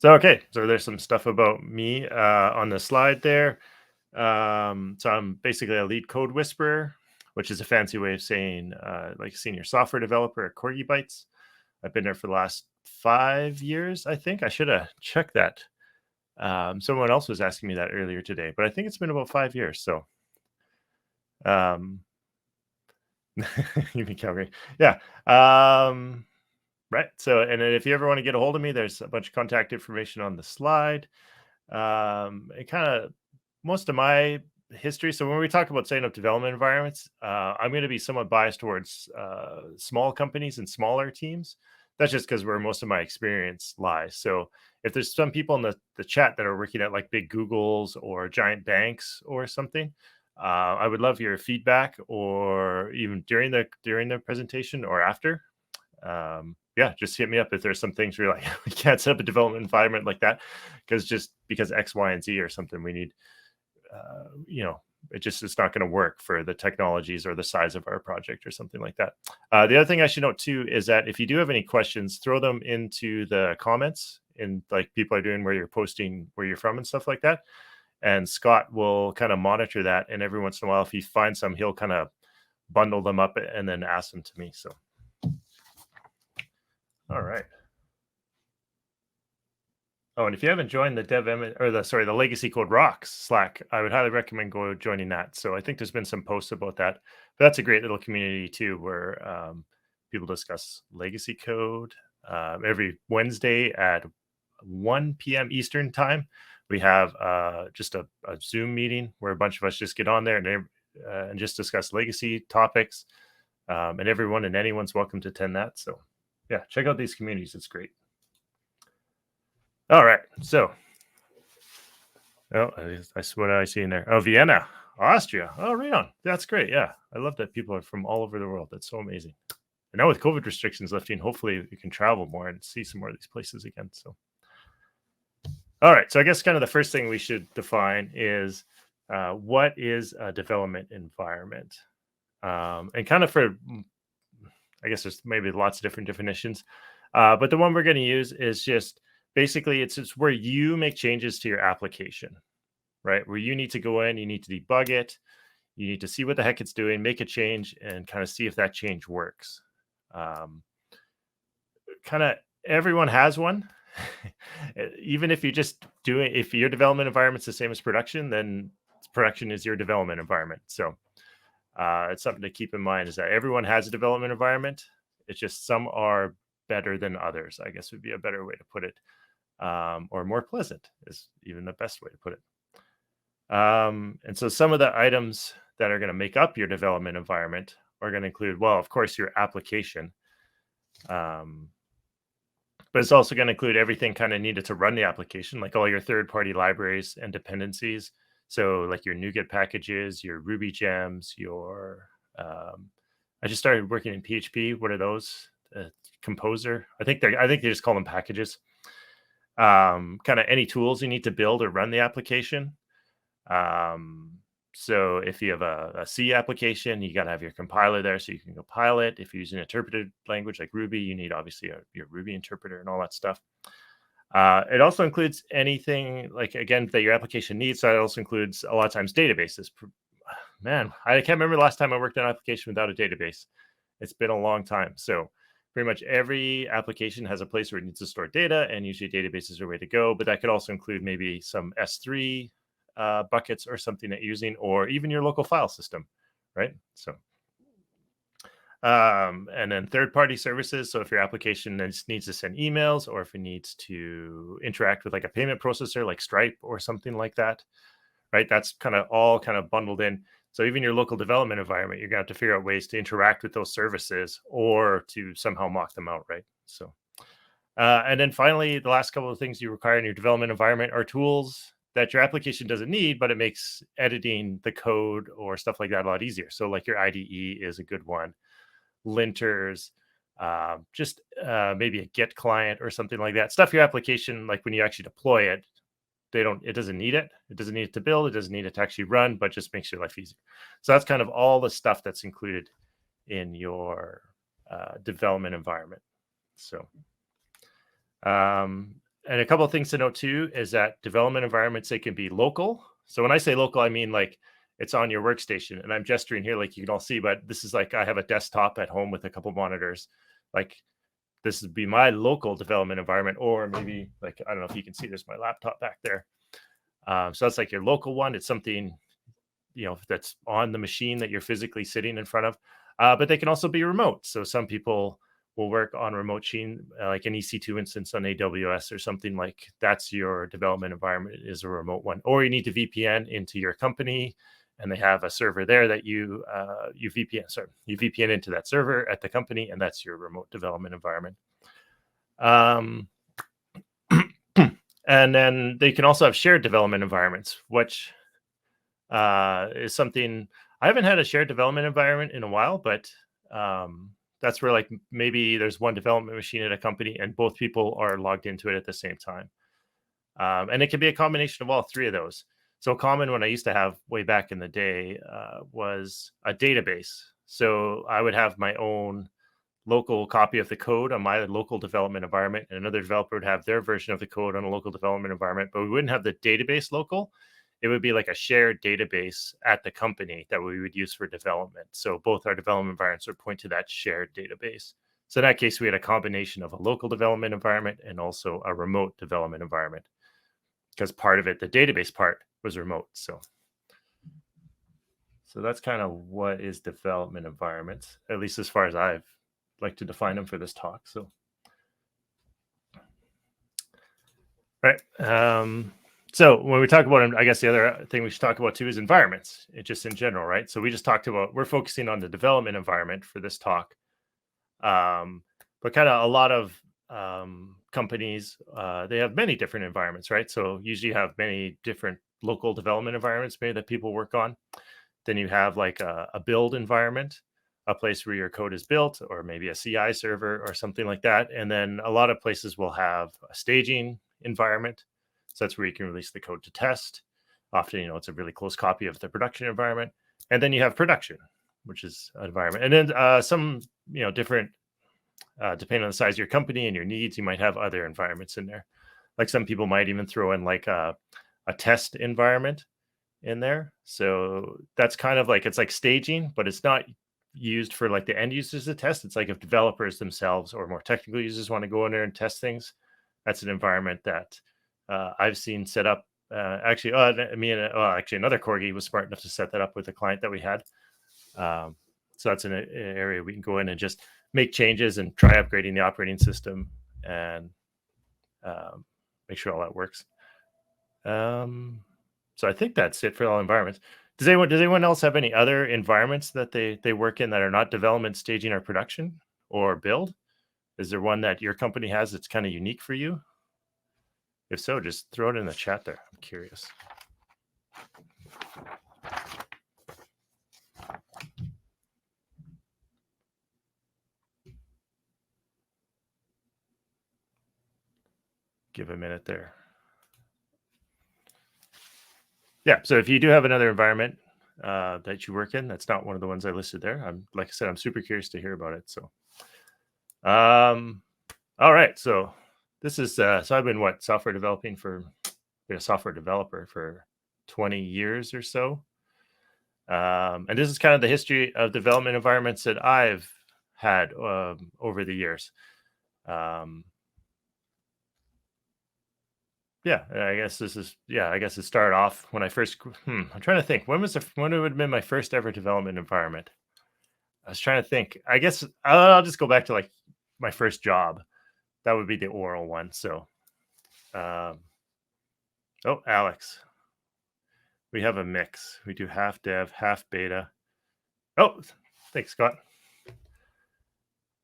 So there's some stuff about me on the slide there. So I'm basically a lead code whisperer, which is a fancy way of saying like a senior software developer at Corgi Bytes. I've been there for the last 5 years, I think. I should have checked that. Someone else was asking me that earlier today, but I think it's been about 5 years. So um, you can Calgary. Yeah. Right. So, and then if you ever want to get a hold of me, there's a bunch of contact information on the slide. It kind of most of my history. So when we talk about setting up development environments, I'm going to be somewhat biased towards small companies and smaller teams. That's just because where most of my experience lies. So if there's some people in the chat that are working at like big Googles or giant banks or something, I would love your feedback, or even during the presentation or after. Yeah, just hit me up if there's some things where you're like, we can't set up a development environment like that because X, Y, and Z or something. We need, it's not going to work for the technologies or the size of our project or something like that. The other thing I should note too is that if you do have any questions, throw them into the comments in like people are doing where you're posting where you're from and stuff like that. And Scott will kind of monitor that. And every once in a while, if he finds some, he'll kind of bundle them up and then ask them to me. So, all right. Oh, and if you haven't joined the the Legacy Code Rocks Slack, I would highly recommend joining that. So I think there's been some posts about that. But that's a great little community too, where people discuss legacy code. Every Wednesday at 1 p.m. Eastern time, we have just a Zoom meeting where a bunch of us just get on there and just discuss legacy topics. And everyone and anyone's welcome to attend that. So yeah, check out these communities. It's great. All right, so what I see in there. Oh, Vienna, Austria. Oh, right on. That's great. Yeah, I love that people are from all over the world. That's so amazing. And now with COVID restrictions lifting, hopefully we can travel more and see some more of these places again. So, all right. So I guess kind of the first thing we should define is what is a development environment, and kind of I guess there's maybe lots of different definitions, but the one we're going to use is just basically it's where you make changes to your application, right? Where you need to go in, you need to debug it, you need to see what the heck it's doing, make a change, and kind of see if that change works. Kind of everyone has one. Even if if your development environment's the same as production, then production is your development environment. So it's something to keep in mind is that everyone has a development environment. It's just some are better than others, I guess would be a better way to put it. Or more pleasant is even the best way to put it. And so some of the items that are going to make up your development environment are going to include, well, of course, your application. But it's also going to include everything kind of needed to run the application, like all your third-party libraries and dependencies. So like your NuGet packages, your Ruby gems, I just started working in PHP. What are those? Composer. I think they just call them packages. Kind of any tools you need to build or run the application. So if you have a C application, you got to have your compiler there so you can compile it. If you're using an interpreted language like Ruby, you need obviously your Ruby interpreter and all that stuff. It also includes anything like, again, that your application needs. So it also includes a lot of times databases. Man, I can't remember the last time I worked on an application without a database. It's been a long time. So pretty much every application has a place where it needs to store data, and usually databases are a way to go. But that could also include maybe some S3 buckets or something that you're using, or even your local file system, right? So, and then third-party services. So if your application needs to send emails, or if it needs to interact with like a payment processor like Stripe or something like that, right? That's all bundled in. So even your local development environment, you're going to have to figure out ways to interact with those services or to somehow mock them out, right? So, and then finally, the last couple of things you require in your development environment are tools that your application doesn't need, but it makes editing the code or stuff like that a lot easier. So like your IDE is a good one. Linters, maybe a Git client or something like that. Stuff your application, like when you actually deploy it, it doesn't need it. It doesn't need it to build. It doesn't need it to actually run, but just makes your life easier. So that's kind of all the stuff that's included in your development environment. So, And a couple of things to note too is that development environments, they can be local. So when I say local, I mean like it's on your workstation. And I'm gesturing here like you can all see, but this is like I have a desktop at home with a couple monitors. Like this would be my local development environment, or maybe like I don't know if you can see there's my laptop back there. So that's like your local one. It's something that's on the machine that you're physically sitting in front of. But they can also be remote. So some people will work on remote machine, like an EC2 instance on AWS or something like that's your development environment is a remote one. Or you need to VPN into your company, and they have a server there that you VPN into that server at the company, and that's your remote development environment. Um, and then they can also have shared development environments, which is something I haven't had a shared development environment in a while, but that's where like maybe there's one development machine at a company and both people are logged into it at the same time. And it can be a combination of all three of those. So common one I used to have way back in the day was a database. So I would have my own local copy of the code on my local development environment, and another developer would have their version of the code on a local development environment, but we wouldn't have the database local. It would be like a shared database at the company that we would use for development. So both our development environments would point to that shared database. So in that case, we had a combination of a local development environment and also a remote development environment, because part of it, the database part, was remote. So that's kind of what is development environments, at least as far as I've like to define them for this talk. So, right. So when we talk about them, I guess the other thing we should talk about too is environments, just in general, right? So we just talked about, we're focusing on the development environment for this talk. But kind of a lot of companies, they have many different environments, right? So usually you have many different local development environments maybe that people work on. Then you have like a build environment, a place where your code is built, or maybe a CI server or something like that. And then a lot of places will have a staging environment. So that's where you can release the code to test. Often, it's a really close copy of the production environment. And then you have production, which is an environment. And then some, different, depending on the size of your company and your needs, you might have other environments in there. Like some people might even throw in like a test environment in there. So that's kind of like, it's like staging, but it's not used for like the end users to test. It's like if developers themselves or more technical users want to go in there and test things, that's an environment that I've seen set up. Actually, another Corgi was smart enough to set that up with a client that we had. So that's an area we can go in and just make changes and try upgrading the operating system and make sure all that works. So I think that's it for all environments. Does anyone else have any other environments that they work in that are not development, staging, or production or build? Is there one that your company has that's kind of unique for you? If so, just throw it in the chat there. I'm curious. Give a minute there. Yeah, so if you do have another environment that you work in, that's not one of the ones I listed there. Like I said, I'm super curious to hear about it. So, all right. So this is so I've been software developing for a software developer for 20 years or so. And this is kind of the history of development environments that I've had over the years. Yeah, I guess it started off when I first. I'm trying to think when it would have been my first ever development environment. I was trying to think. I guess I'll just go back to like my first job. That would be the oral one. So, oh, Alex, we have a mix. We do half dev, half beta. Oh, thanks, Scott.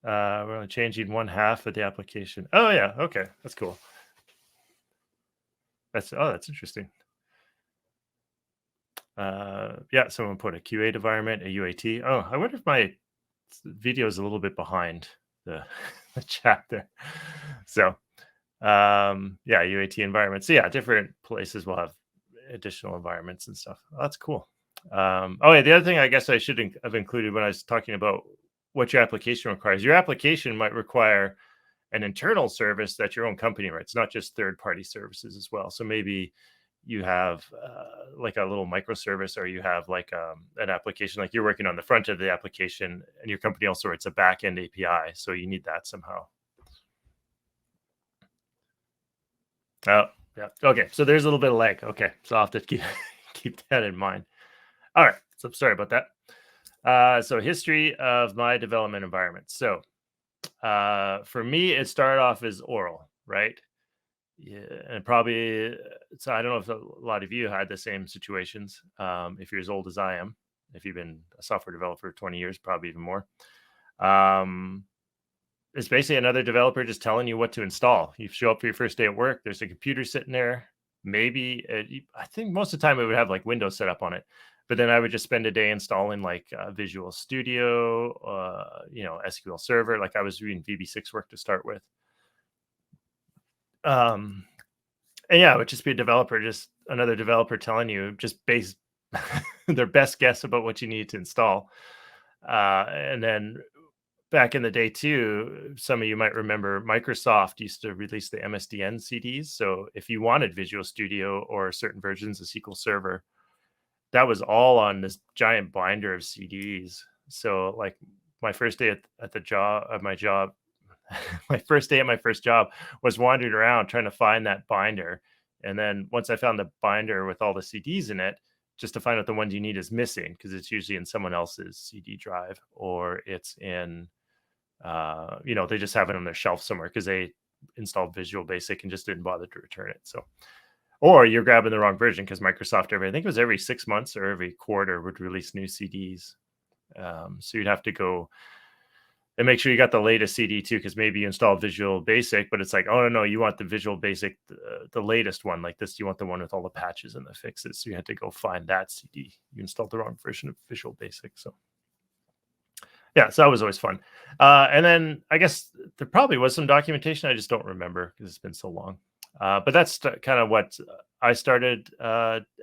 We're only changing one half of the application. Oh yeah, okay, that's cool. That's interesting. Yeah, someone put a QA environment, a UAT. Oh, I wonder if my video is a little bit behind the chat there. So, yeah, UAT environments. So yeah, different places will have additional environments and stuff. Oh, that's cool. Oh yeah, the other thing I guess I should have included when I was talking about what your application requires. Your application might require an internal service that your own company writes, not just third-party services as well. So maybe you have like a little microservice, or you have like an application, like you're working on the front end of the application, and your company also writes a back-end API. So you need that somehow. Oh, yeah. Okay. So there's a little bit of lag. Okay. So I'll have to keep that in mind. All right. So sorry about that. So history of my development environment. So for me, it started off as oral, right? Yeah, and probably, so I don't know if a lot of you had the same situations. If you're as old as I am, if you've been a software developer for 20 years, probably even more. It's basically another developer just telling you what to install. You show up for your first day at work, there's a computer sitting there. Maybe I think most of the time it would have like Windows set up on it, but then I would just spend a day installing like Visual Studio, SQL Server. Like I was doing VB6 work to start with. And yeah, it would just be a developer, just another developer telling you just based their best guess about what you need to install. And then back in the day too, some of you might remember Microsoft used to release the MSDN CDs. So if you wanted Visual Studio or certain versions of SQL Server, that was all on this giant binder of CDs. So like my first day at the job, at my job, my first day at my first job was wandering around trying to find that binder. And then once I found the binder with all the CDs in it, just to find out the ones you need is missing, because it's usually in someone else's CD drive, or it's in, they just have it on their shelf somewhere because they installed Visual Basic and just didn't bother to return it. So, or you're grabbing the wrong version, because Microsoft, I think it was every 6 months or every quarter, would release new CDs. So you'd have to go and make sure you got the latest CD too, because maybe you installed Visual Basic, but it's like, oh no, you want the Visual Basic, the latest one, like this. You want the one with all the patches and the fixes. So you had to go find that CD. You installed the wrong version of Visual Basic. So yeah, so that was always fun. And then I guess there probably was some documentation. I just don't remember because it's been so long. But that's kind of what I started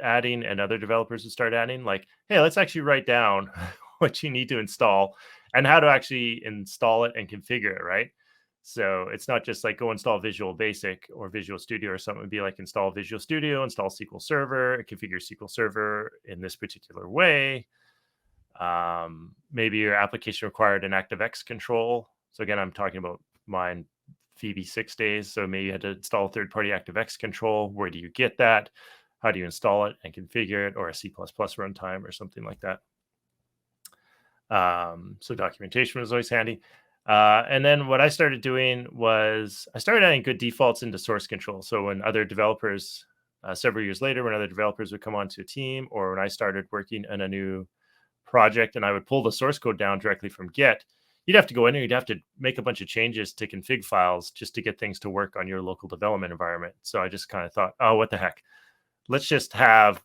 adding, and other developers would start adding. Like, hey, let's actually write down what you need to install and how to actually install it and configure it, right? So it's not just like go install Visual Basic or Visual Studio or something. It'd be like install Visual Studio, install SQL Server, configure SQL Server in this particular way. Maybe your application required an ActiveX control. So again, I'm talking about mine VB6 days. So maybe you had to install third-party ActiveX control. Where do you get that? How do you install it and configure it, or a C++ runtime or something like that? So documentation was always handy. And then what I started doing was I started adding good defaults into source control. So when other developers, several years later, when other developers would come onto a team, or when I started working on a new project and I would pull the source code down directly from Git, you'd have to go in and you'd have to make a bunch of changes to config files just to get things to work on your local development environment. So I just kind of thought, oh, what the heck? Let's just have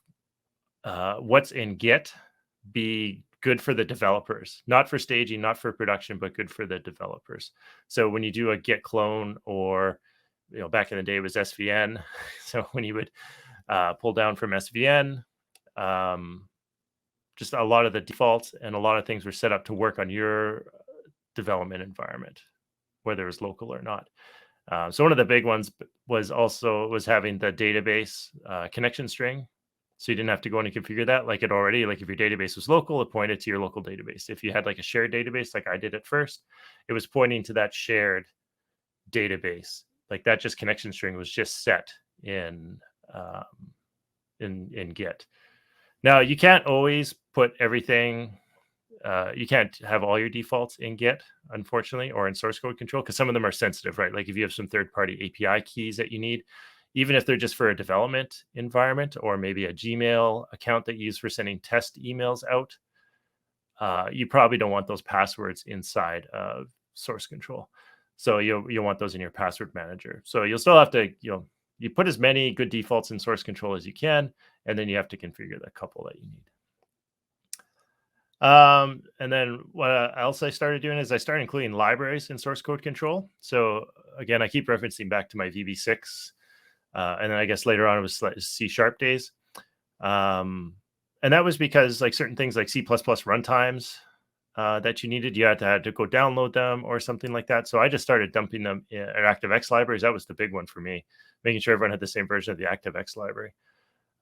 what's in Git be good for the developers, not for staging, not for production, but good for the developers. So when you do a Git clone, or back in the day it was SVN. So when you would pull down from SVN, just a lot of the defaults and a lot of things were set up to work on your development environment, whether it was local or not. So one of the big ones was having the database connection string. So you didn't have to go in and configure that. Like it already, like if your database was local, it pointed to your local database. If you had like a shared database, like I did at first, it was pointing to that shared database. Like that just connection string was just set in Git. Now you can't always put everything. You can't have all your defaults in Git, unfortunately, or in source code control, because some of them are sensitive, right? Like if you have some third-party API keys that you need, even if they're just for a development environment, or maybe a Gmail account that you use for sending test emails out, you probably don't want those passwords inside of source control. So you'll want those in your password manager. So you'll still have to, you put as many good defaults in source control as you can, and then you have to configure the couple that you need. And then what else I started doing is I started including libraries in source code control. So again, I keep referencing back to my VB6. And then I guess later on it was C# days. And that was because like certain things like C++ runtimes, that you needed. You had to go download them or something like that. So I just started dumping them at ActiveX libraries. That was the big one for me, making sure everyone had the same version of the ActiveX library.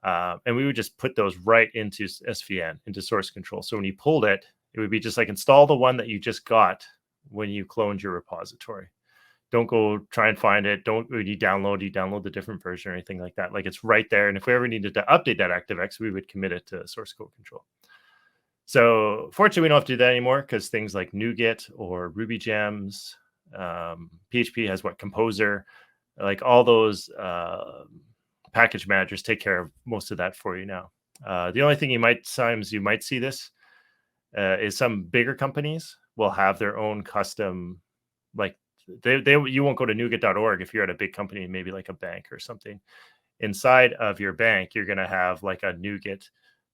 And we would just put those right into SVN, into source control. So when you pulled it, it would be just like install the one that you just got when you cloned your repository. Don't go try and find it. Don't when you download the different version or anything like that. Like it's right there. And if we ever needed to update that ActiveX, we would commit it to source code control. So fortunately, we don't have to do that anymore because things like NuGet or Ruby Gems, PHP has Composer, like all those package managers take care of most of that for you now. The only thing you might see this is some bigger companies will have their own custom, like you won't go to NuGet.org if you're at a big company, maybe like a bank or something. Inside of your bank, you're going to have like a NuGet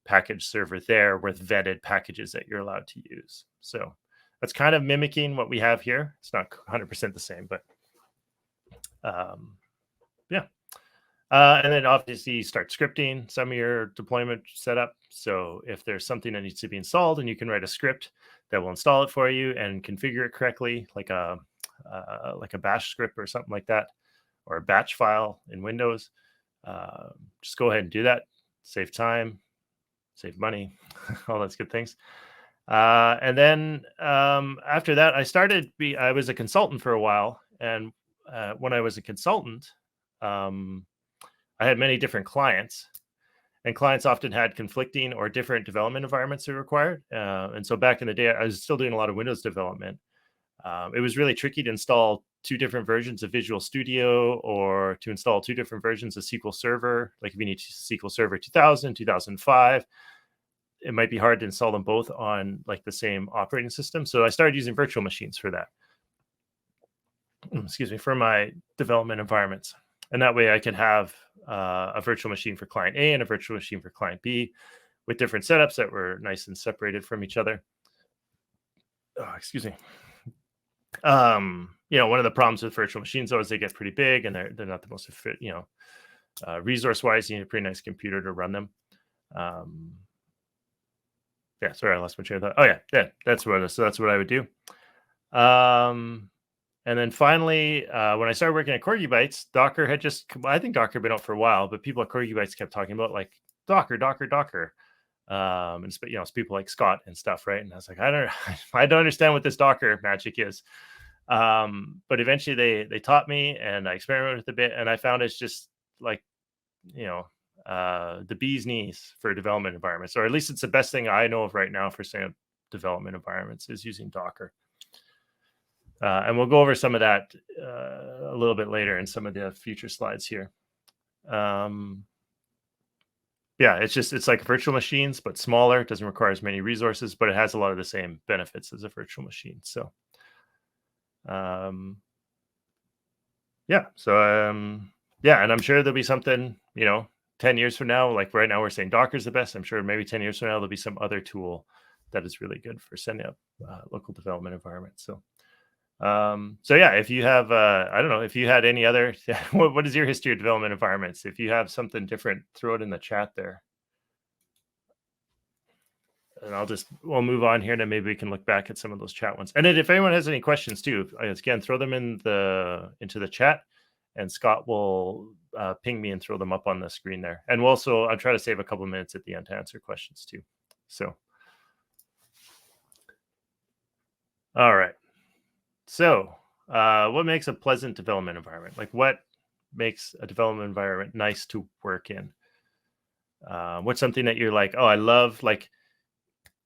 package server there with vetted packages that you're allowed to use. So that's kind of mimicking what we have here. It's not 100% the same, but yeah. And then obviously you start scripting some of your deployment setup. So if there's something that needs to be installed, and you can write a script that will install it for you and configure it correctly, like a bash script or something like that, or a batch file in Windows. Just go ahead and do that. Save time, save money, all those good things. And then after that, I was a consultant for a while. And when I was a consultant, I had many different clients, and clients often had conflicting or different development environments they required. And so back in the day, I was still doing a lot of Windows development. It was really tricky to install two different versions of Visual Studio or to install two different versions of SQL Server. Like if you need SQL Server 2000, 2005, it might be hard to install them both on like the same operating system. So I started using virtual machines for that. Excuse me, for my development environments. And that way I could have a virtual machine for client A and a virtual machine for client B with different setups that were nice and separated from each other. Oh, excuse me. One of the problems with virtual machines though is they get pretty big and they're not the most fit, resource wise, you need a pretty nice computer to run them. Yeah, sorry, I lost my train of thought. Oh yeah, that's what I would do. And then finally, when I started working at Corgi Bytes, Docker had I think Docker had been out for a while, but people at Corgi Bytes kept talking about like Docker. And it's people like Scott and stuff, right? And I was like, I don't understand what this Docker magic is. But eventually they taught me, and I experimented with it a bit, and I found it's just like, the bee's knees for development environments, or at least it's the best thing I know of right now for setting up development environments is using Docker. And we'll go over some of that a little bit later in some of the future slides here. Yeah, it's like virtual machines, but smaller. It doesn't require as many resources, but it has a lot of the same benefits as a virtual machine. So, yeah. So, yeah, and I'm sure there'll be something, 10 years from now, like right now we're saying Docker's the best. I'm sure maybe 10 years from now, there'll be some other tool that is really good for setting up local development environments. So, yeah, if you have, I don't know, if you had any other, what is your history of development environments? If you have something different, throw it in the chat there. And we'll move on here, and then maybe we can look back at some of those chat ones. And then if anyone has any questions too, again, throw them into the chat, and Scott will ping me and throw them up on the screen there. And I'll try to save a couple of minutes at the end to answer questions too. So, all right. So, what makes a pleasant development environment? Like, what makes a development environment nice to work in? What's something that you're like, oh, I love, like,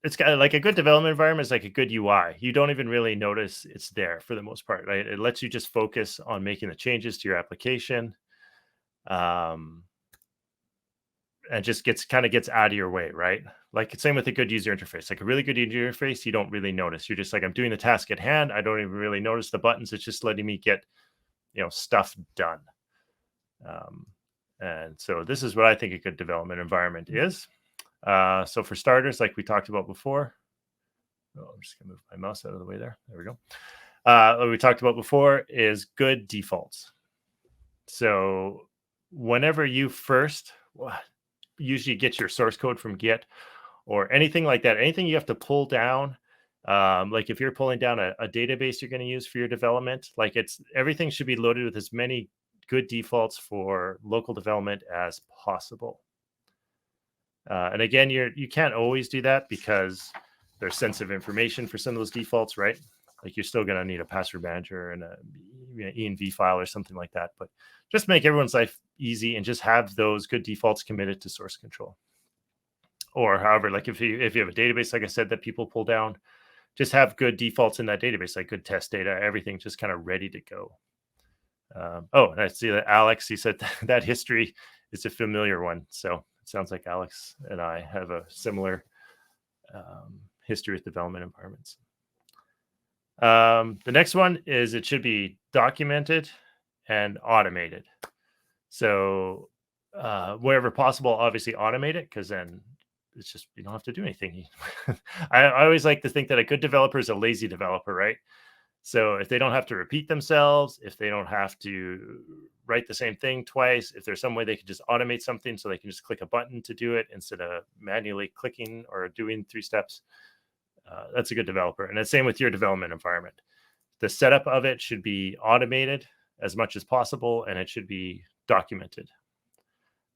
it's got like a good development environment is like a good UI. You don't even really notice it's there for the most part, right? It lets you just focus on making the changes to your application. And just gets out of your way, right? Like same with a good user interface. Like a really good user interface, you don't really notice. You're just like, I'm doing the task at hand. I don't even really notice the buttons. It's just letting me get, stuff done. And so this is what I think a good development environment is. So for starters, like we talked about before, I'm just gonna move my mouse out of the way there. There we go. What we talked about before is good defaults. So whenever you first usually get your source code from Git or anything like that, anything you have to pull down Like if you're pulling down a database you're going to use for your development, like everything should be loaded with as many good defaults for local development as possible. And again, you can't always do that because there's sensitive information for some of those defaults, right? Like you're still going to need a password manager and a env file or something like that. But just make everyone's life easy and just have those good defaults committed to source control. Or however, like if you have a database, like I said, that people pull down, just have good defaults in that database, like good test data, everything just kind of ready to go. Oh, and I see that Alex, he said that history is a familiar one. So it sounds like Alex and I have a similar history with development environments. The next one is it should be documented and automated. So wherever possible, obviously automate it, because then it's just, you don't have to do anything. I always like to think that a good developer is a lazy developer, right? So if they don't have to repeat themselves, if they don't have to write the same thing twice, if there's some way they could just automate something so they can just click a button to do it instead of manually clicking or doing 3 steps, that's a good developer. And the same with your development environment. The setup of it should be automated as much as possible, and it should be documented.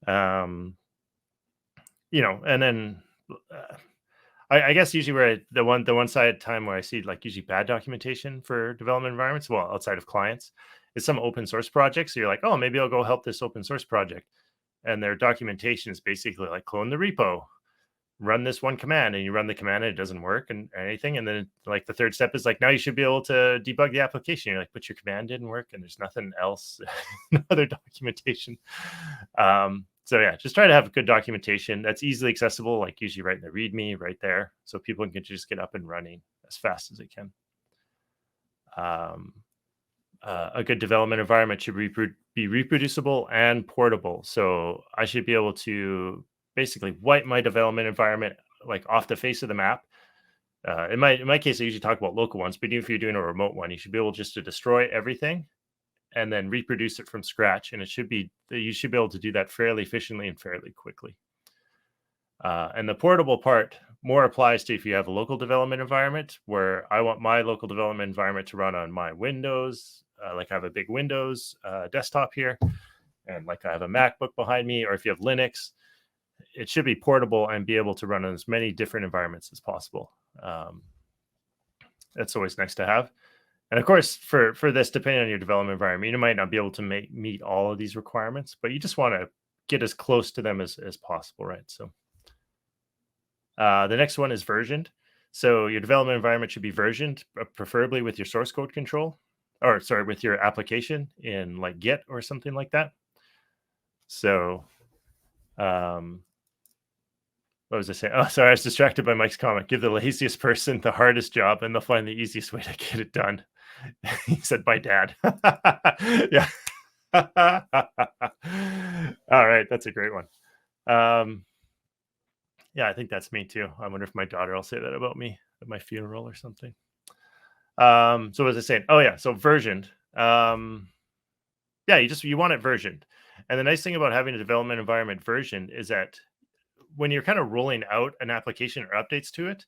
And then I guess usually where the one side time where I see like usually bad documentation for development environments, well, outside of clients, is some open source projects. So you're like, oh, maybe I'll go help this open source project. And their documentation is basically like clone the repo, run this one command, and you run the command and it doesn't work and anything. And then like the third step is like, now you should be able to debug the application. You're like, but your command didn't work and there's nothing else, no other documentation. So yeah, just try to have good documentation that's easily accessible, like usually right in the README right there. So people can just get up and running as fast as they can. A good development environment should be reproducible and portable. So I should be able to basically wipe my development environment like off the face of the map. In my case, I usually talk about local ones, but even if you're doing a remote one, you should be able just to destroy everything and then reproduce it from scratch. And you should be able to do that fairly efficiently and fairly quickly. And the portable part more applies to if you have a local development environment where I want my local development environment to run on my Windows. Like I have a big Windows desktop here, and like I have a MacBook behind me, or if you have Linux, it should be portable and be able to run on as many different environments as possible. That's always nice to have. And of course, for this, depending on your development environment, you might not be able to meet all of these requirements, but you just want to get as close to them as possible, right? So the next one is versioned. So your development environment should be versioned, preferably with your source code control, or sorry, with your application in like Git or something like that. So what was I saying? Oh, sorry, I was distracted by Mike's comment. Give the laziest person the hardest job and they'll find the easiest way to get it done. He said, my dad. Yeah. All right. That's a great one. Yeah, I think that's me too. I wonder if my daughter will say that about me at my funeral or something. So what was I saying? Oh yeah. So versioned. Yeah, you want it versioned. And the nice thing about having a development environment versioned is that when you're kind of rolling out an application or updates to it,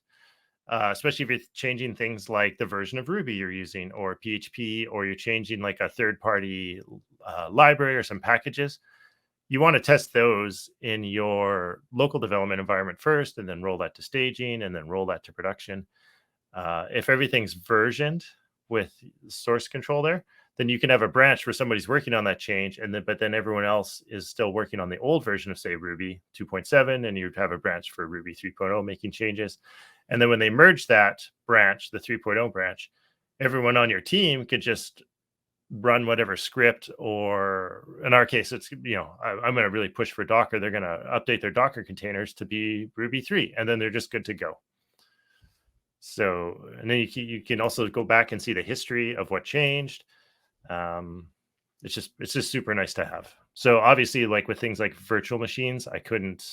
especially if you're changing things like the version of Ruby you're using or PHP, or you're changing like a third-party library or some packages, you want to test those in your local development environment first, and then roll that to staging, and then roll that to production. If everything's versioned with source control there, then you can have a branch where somebody's working on that change, but then everyone else is still working on the old version of, say, Ruby 2.7, and you'd have a branch for Ruby 3.0 making changes. And then when they merge that branch, the 3.0 branch, everyone on your team could just run whatever script, or in our case, it's, I'm going to really push for Docker. They're going to update their Docker containers to be Ruby 3, and then they're just good to go. So, and then you can also go back and see the history of what changed. It's just super nice to have. So obviously, like with things like virtual machines, I couldn't,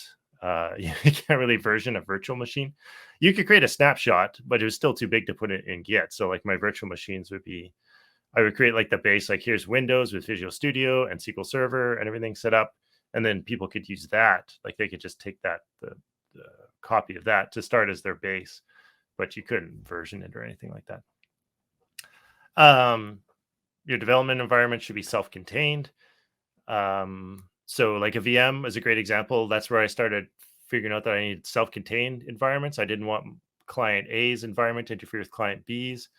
you can't really version a virtual machine. You could create a snapshot, but it was still too big to put it in Git. So like my virtual machines I would create like the base, like here's Windows with Visual Studio and SQL Server and everything set up. And then people could use that. Like they could just take the copy of that to start as their base. but you couldn't version it or anything like that. Your development environment should be self-contained. So like a VM is a great example. That's where I started figuring out that I need self-contained environments. I didn't want client A's environment to interfere with client B's.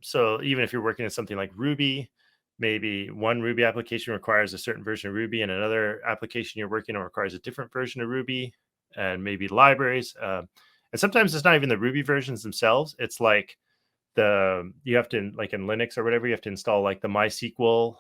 So even if you're working in something like Ruby, maybe one Ruby application requires a certain version of Ruby and another application you're working on requires a different version of Ruby, and maybe libraries. And sometimes it's not even the Ruby versions themselves. It's like you have to, like in Linux or whatever, you have to install like the MySQL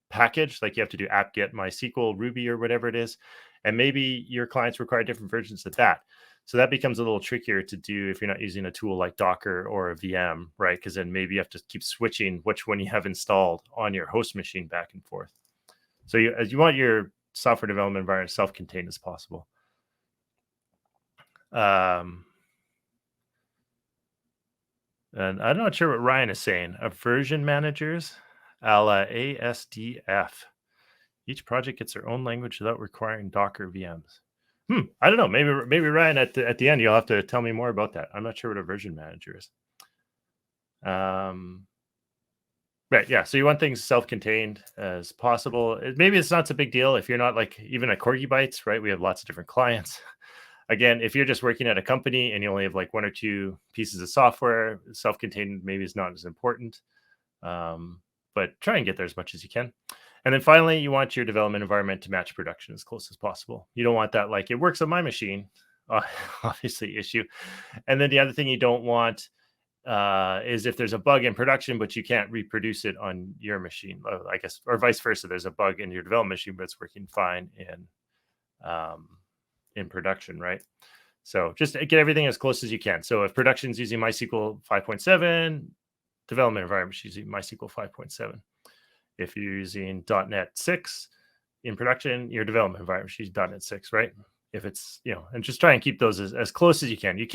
package. Like you have to do apt-get MySQL Ruby or whatever it is. And maybe your clients require different versions of that. So that becomes a little trickier to do if you're not using a tool like Docker or a VM, right? Because then maybe you have to keep switching which one you have installed on your host machine back and forth. So you want your software development environment self-contained as possible. And I'm not sure what Ryan is saying. Version managers, a la ASDF. Each project gets their own language without requiring Docker VMs. I don't know. Maybe Ryan at the end you'll have to tell me more about that. I'm not sure what a version manager is. Right, yeah. So you want things self-contained as possible. Maybe it's not so big deal if you're not like even at Corgi Bytes, right? We have lots of different clients. Again, if you're just working at a company and you only have like one or two pieces of software, self-contained maybe is not as important. But try and get there as much as you can. And then finally, you want your development environment to match production as close as possible. You don't want that like it works on my machine, obviously issue. And then the other thing you don't want is if there's a bug in production, but you can't reproduce it on your machine, I guess, or vice versa. There's a bug in your development machine, but it's working fine in production, right? So just get everything as close as you can. So if production's using MySQL 5.7, development environment is using MySQL 5.7. If you're using .NET 6 in production, your development environment is .NET 6, right? If it's, and just try and keep those as close as you can. You're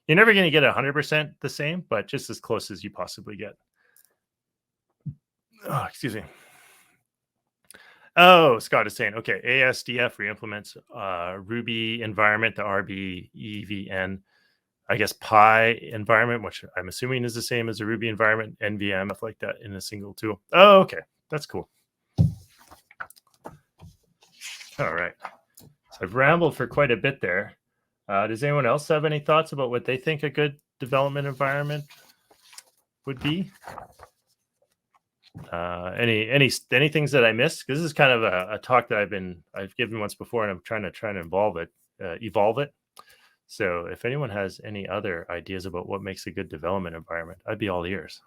never going to get 100% the same, but just as close as you possibly get. Oh, excuse me. Oh, Scott is saying, okay, ASDF re-implements Ruby environment, the RBEVN, I guess Pi environment, which I'm assuming is the same as a Ruby environment, NVM, stuff like that in a single tool. Oh, okay. That's cool. All right. So I've rambled for quite a bit there. Does anyone else have any thoughts about what they think a good development environment would be? Any things that I missed? Because this is kind of a talk that I've given once before, and I'm trying to evolve it. So if anyone has any other ideas about what makes a good development environment, I'd be all ears.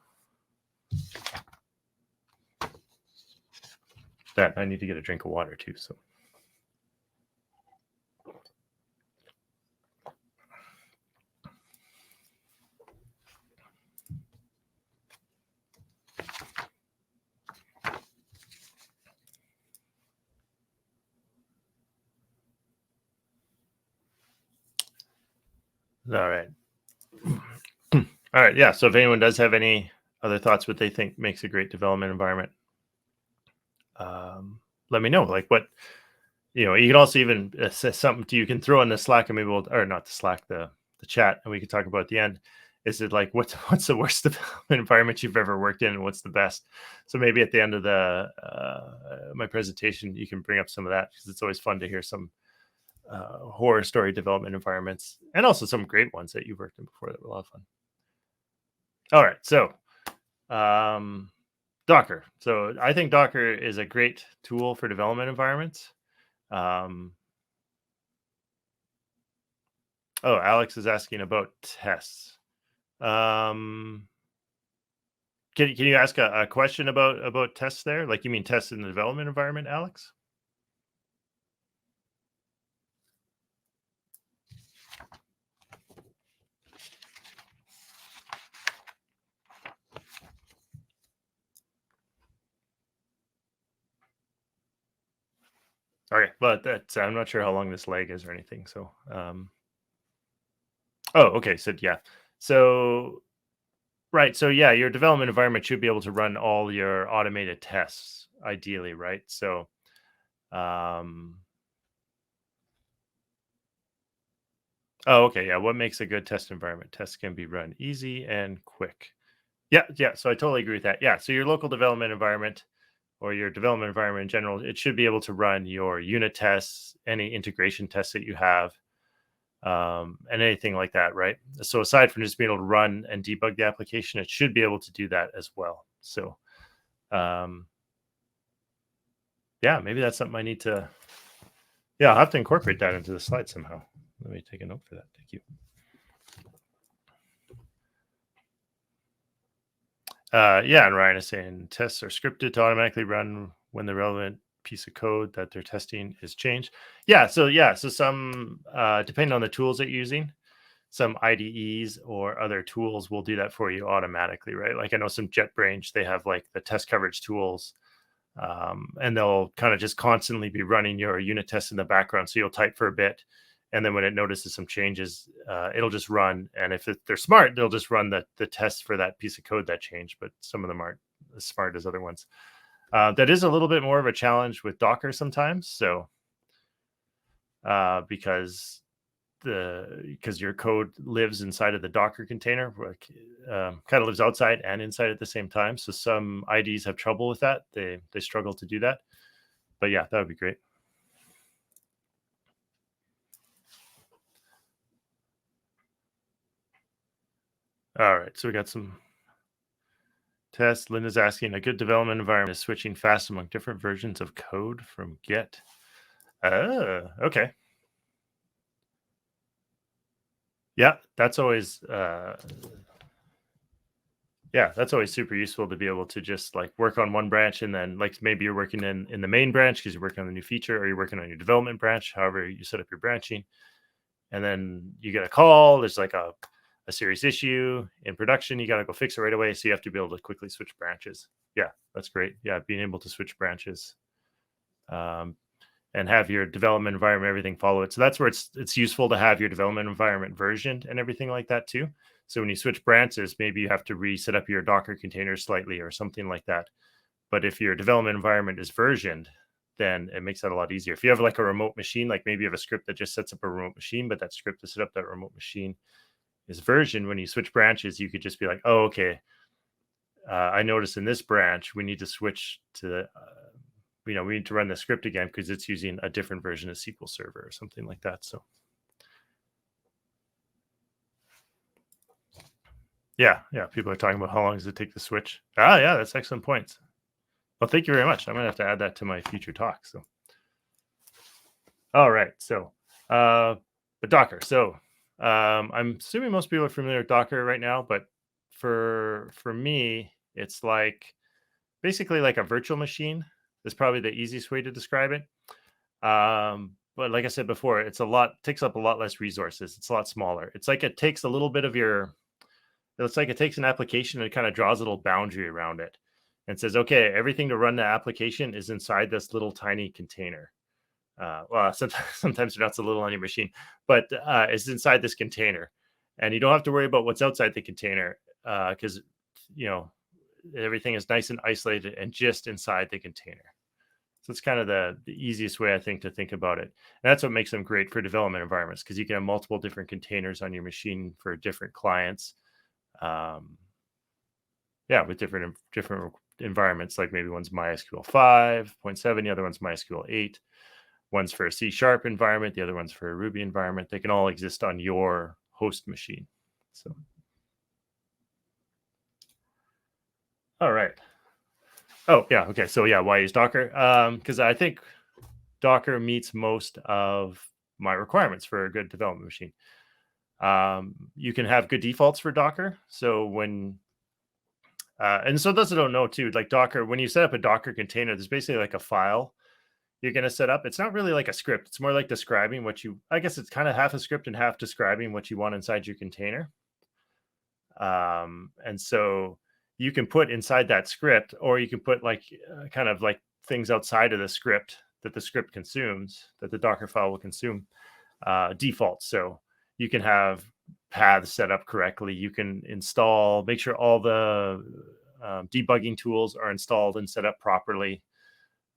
That I need to get a drink of water too. So. All right. All right. Yeah. So if anyone does have any other thoughts, what they think makes a great development environment, let me know. Like what, you can also even say something you can throw in the Slack, and maybe or not the Slack, the chat, and we can talk about at the end. Is it like what's the worst development environment you've ever worked in, and what's the best? So maybe at the end of the my presentation, you can bring up some of that, because it's always fun to hear some horror story development environments, and also some great ones that you've worked in before that were a lot of fun. All right, so Docker. So I think Docker is a great tool for development environments. Oh, Alex is asking about tests. Can you ask a question about tests there? Like, you mean tests in the development environment, Alex? Okay, but I'm not sure how long this lag is or anything. So, oh, okay. So yeah, so right. So yeah, your development environment should be able to run all your automated tests, ideally, right? So, Oh, okay. Yeah. What makes a good test environment? Tests can be run easy and quick. Yeah. Yeah. So I totally agree with that. Yeah. So your local development environment or your development environment in general, it should be able to run your unit tests, any integration tests that you have, and anything like that, right? So aside from just being able to run and debug the application, it should be able to do that as well. So, um, yeah, maybe that's something I need to. Yeah, I'll have to incorporate that into the slide somehow. Let me take a note for that. Thank you. Yeah, and Ryan is saying tests are scripted to automatically run when the relevant piece of code that they're testing is changed. Yeah, so some depending on the tools that you're using, some IDEs or other tools will do that for you automatically, right? Like I know some JetBrains, they have like the test coverage tools, and they'll kind of just constantly be running your unit tests in the background. So you'll type for a bit, and then when it notices some changes, it'll just run. And if they're smart, they'll just run the test for that piece of code that changed. But some of them aren't as smart as other ones. That is a little bit more of a challenge with Docker sometimes. So because your code lives inside of the Docker container, kind of lives outside and inside at the same time. So some IDs have trouble with that. They struggle to do that. But yeah, that would be great. All right, so we got some tests. Linda's asking, a good development environment is switching fast among different versions of code from Git. Okay. Yeah, that's always super useful to be able to just like work on one branch and then like maybe you're working in the main branch because you're working on a new feature, or you're working on your development branch, however you set up your branching, and then you get a call, there's like a serious issue in production, you got to go fix it right away, so you have to be able to quickly switch branches. Yeah, that's great. Yeah, being able to switch branches, um, and have your development environment, everything follow it. So that's where it's useful to have your development environment versioned and everything like that too. So when you switch branches, maybe you have to reset up your Docker container slightly or something like that. But if your development environment is versioned, then it makes that a lot easier. If you have like a remote machine, like maybe you have a script that just sets up a remote machine, but that script to set up that remote machine is versioned, when you switch branches, you could just be like, oh, okay, I noticed in this branch we need to switch to we need to run the script again because it's using a different version of SQL Server or something like that. So yeah, people are talking about how long does it take to switch. Yeah, that's excellent points. Well, thank you very much. I'm gonna have to add that to my future talk. So all right, so but Docker. So I'm assuming most people are familiar with Docker right now, but for me, it's like basically like a virtual machine is probably the easiest way to describe it. But like I said before, takes up a lot less resources. It's a lot smaller. It's like it takes a little bit of your it's like it takes an application and it kind of draws a little boundary around it and says, okay, everything to run the application is inside this little tiny container. Well, sometimes that's a little on your machine, but it's inside this container, and you don't have to worry about what's outside the container because you know everything is nice and isolated and just inside the container. So it's kind of the easiest way I think to think about it. And that's what makes them great for development environments, because you can have multiple different containers on your machine for different clients. Um, yeah, with different environments, like maybe one's MySQL 5.7, the other one's MySQL 8. One's for a C# environment, the other one's for a Ruby environment. They can all exist on your host machine. So, all right. Oh, yeah. Okay. So, yeah, why use Docker? Because I think Docker meets most of my requirements for a good development machine. You can have good defaults for Docker. So and so those that don't know too, like Docker, when you set up a Docker container, there's basically like a file you're going to set up. It's not really like a script. It's more like describing I guess it's kind of half a script and half describing what you want inside your container. And so you can put inside that script, or you can put like kind of like things outside of the script that the script consumes, that the Docker file will consume, defaults. So you can have paths set up correctly. You can make sure all the debugging tools are installed and set up properly.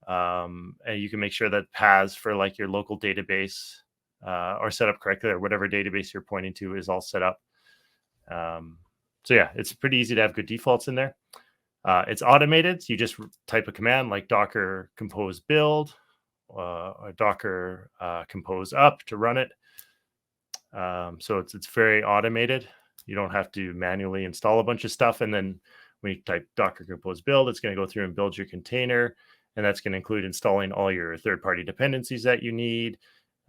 And you can make sure that paths for like your local database or set up correctly, or whatever database you're pointing to is all set up. So yeah, it's pretty easy to have good defaults in there. It's automated. So you just type a command like docker compose build or docker compose up to run it. So it's very automated. You don't have to manually install a bunch of stuff. And then when you type docker compose build, it's going to go through and build your container. And that's going to include installing all your third-party dependencies that you need,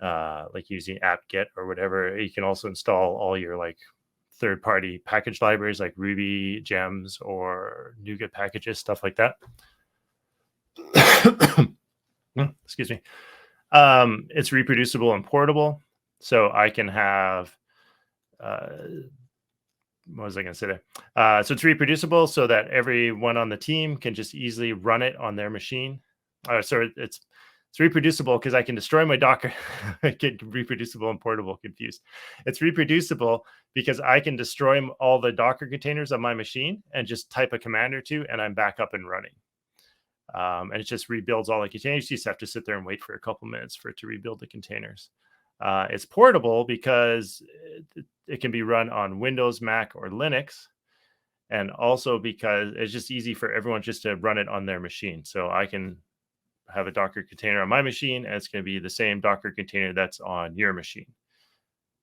like using apt-get or whatever. You can also install all your like third-party package libraries like Ruby gems or NuGet packages, stuff like that. Excuse me. It's reproducible and portable. So I can have, what was I going to say there? So it's reproducible so that everyone on the team can just easily run it on their machine. So it's reproducible because I can destroy my Docker. I get reproducible and portable confused. It's reproducible because I can destroy all the Docker containers on my machine and just type a command or two, and I'm back up and running. And it just rebuilds all the containers. You just have to sit there and wait for a couple minutes for it to rebuild the containers. It's portable because it can be run on Windows, Mac, or Linux. And also because it's just easy for everyone just to run it on their machine. So I can have a Docker container on my machine, and it's going to be the same Docker container that's on your machine.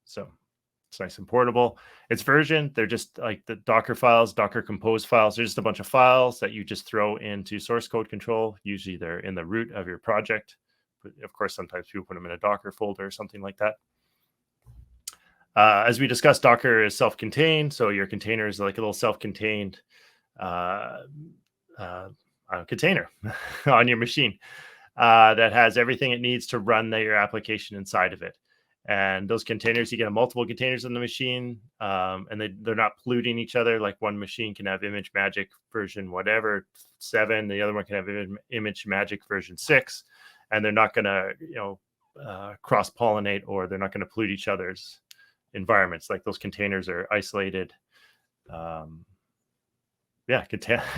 So it's nice and portable. It's versioned. They're just like the Docker files, Docker compose files. They're just a bunch of files that you just throw into source code control. Usually they're in the root of your project. But of course, sometimes people put them in a Docker folder or something like that. As we discussed, Docker is self-contained. So your container is like a little self-contained container on your machine that has everything it needs to run your application inside of it. And those containers, you get multiple containers on the machine, and they're not polluting each other. Like one machine can have ImageMagick version whatever 7, the other one can have ImageMagick version 6, and they're not going to cross-pollinate, or they're not going to pollute each other's environments. Like those containers are isolated. I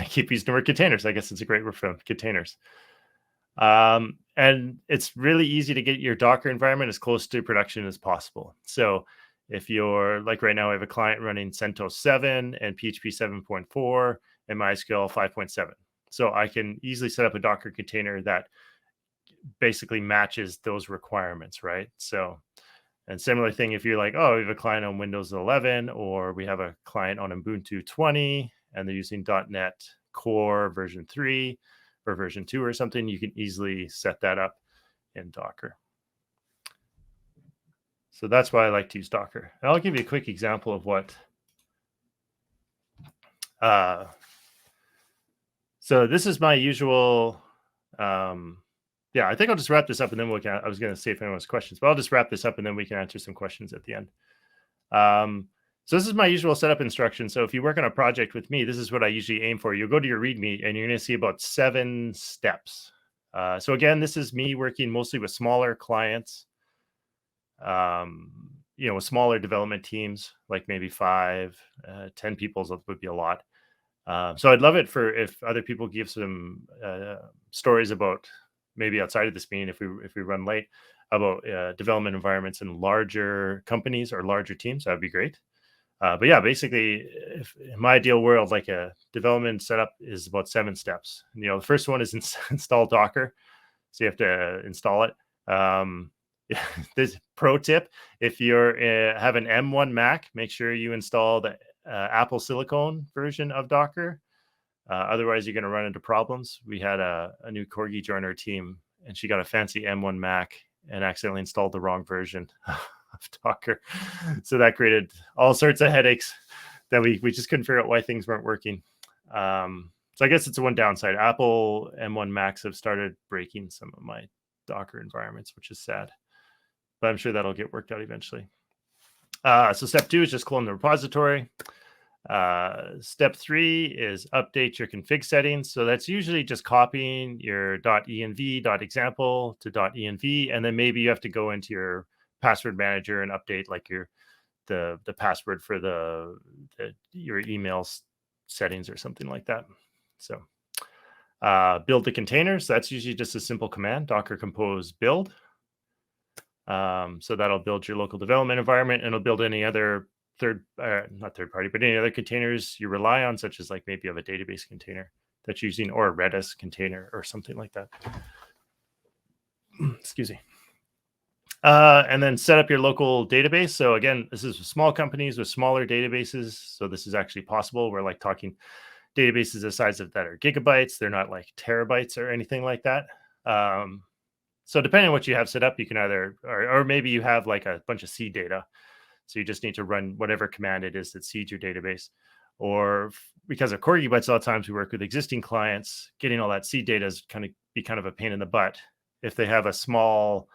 keep using the word containers. I guess it's a great word for containers. And it's really easy to get your Docker environment as close to production as possible. So if you're like right now, I have a client running CentOS 7 and PHP 7.4 and MySQL 5.7. So I can easily set up a Docker container that basically matches those requirements, right? So, and similar thing, if you're like, oh, we have a client on Windows 11, or we have a client on Ubuntu 20, and they're using .NET Core version 3 or version 2 or something, you can easily set that up in Docker. So that's why I like to use Docker. And I'll give you a quick example of what. So this is my usual. I think I'll just wrap this up, and then I was going to see if anyone has questions, but I'll just wrap this up, and then we can answer some questions at the end. So this is my usual setup instruction. So if you work on a project with me, this is what I usually aim for. You'll go to your README, and you're going to see about 7 steps. So again, this is me working mostly with smaller clients, with smaller development teams, like maybe 5, 10 people would be a lot. So I'd love it if other people give some stories about, maybe outside of this meeting, if we run late, about development environments in larger companies or larger teams. That'd be great. But yeah, basically, in my ideal world, like a development setup is about 7 steps. The first one is install Docker. So you have to install it. This pro tip: if you're have an M1 Mac, make sure you install the Apple Silicon version of Docker. Otherwise, you're going to run into problems. We had a new Corgi join our team, and she got a fancy M1 Mac and accidentally installed the wrong version of Docker. So that created all sorts of headaches that we just couldn't figure out why things weren't working. So I guess it's one downside. Apple M1 Macs have started breaking some of my Docker environments, which is sad. But I'm sure that'll get worked out eventually. So step 2 is just clone the repository. Step 3 is update your config settings. So that's usually just copying your .env.example to .env, and then maybe you have to go into your password manager and update like the password for your email settings or something like that. So build the containers. That's usually just a simple command: Docker compose build. So that'll build your local development environment, and it'll build any other not third party, but any other containers you rely on, such as like maybe you have a database container that you're using or a Redis container or something like that. Excuse me. And then set up your local database. So again, this is small companies with smaller databases. So this is actually possible. We're like talking databases the size of that are gigabytes. They're not like terabytes or anything like that. So depending on what you have set up, you can either, or maybe you have like a bunch of seed data. So you just need to run whatever command it is that seeds your database. Or because of core gigabytes, a lot of times we work with existing clients, getting all that seed data is kind of a pain in the butt. If they have a small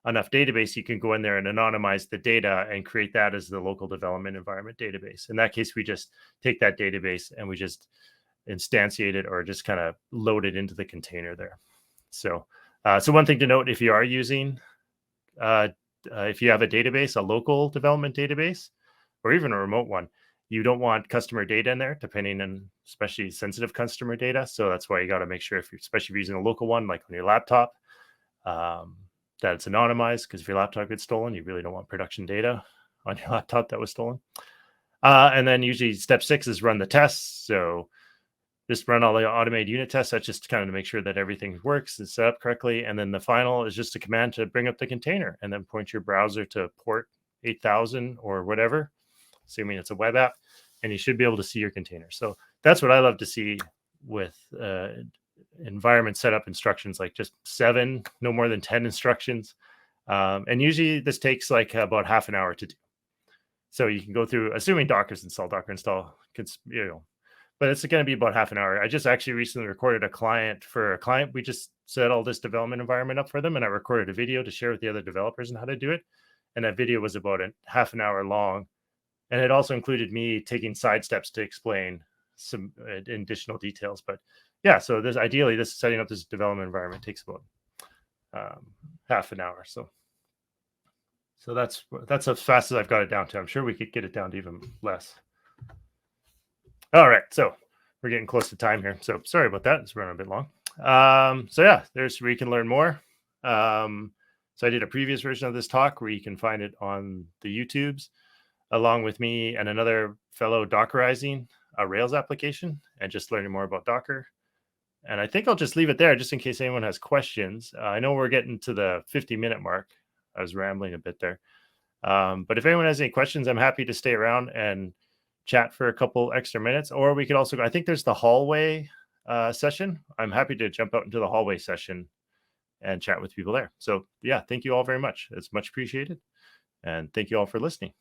enough database, you can go in there and anonymize the data and create that as the local development environment database. In that case, we just take that database and we just instantiate it or just kind of load it into the container there. So one thing to note, if you are using, if you have a database, a local development database, or even a remote one, you don't want customer data in there, depending on especially sensitive customer data. So that's why you got to make sure, especially if you're using a local one, like on your laptop, that it's anonymized, because if your laptop gets stolen, you really don't want production data on your laptop that was stolen. And then usually step 6 is run the tests. So just run all the automated unit tests. That's just kind of to make sure that everything works, is set up correctly. And then the final is just a command to bring up the container and then point your browser to port 8000 or whatever, assuming it's a web app, and you should be able to see your container. So that's what I love to see with environment setup instructions, like just 7, no more than 10 instructions. And usually this takes like about half an hour to do. So you can go through, assuming Docker install, but it's going to be about half an hour. I just actually recently recorded for a client. We just set all this development environment up for them, and I recorded a video to share with the other developers and how to do it. And that video was about a half an hour long. And it also included me taking side steps to explain some additional details. But yeah, so ideally this setting up this development environment takes about half an hour. So that's as fast as I've got it down to. I'm sure we could get it down to even less. All right, so we're getting close to time here. So sorry about that. It's running a bit long. So yeah, there's where you can learn more. So I did a previous version of this talk where you can find it on the YouTubes, along with me and another fellow Dockerizing a Rails application and just learning more about Docker. And I think I'll just leave it there just in case anyone has questions. I know we're getting to the 50-minute mark. I was rambling a bit there. But if anyone has any questions, I'm happy to stay around and chat for a couple extra minutes. Or we could also go, I think there's the hallway session. I'm happy to jump out into the hallway session and chat with people there. So yeah, thank you all very much. It's much appreciated. And thank you all for listening.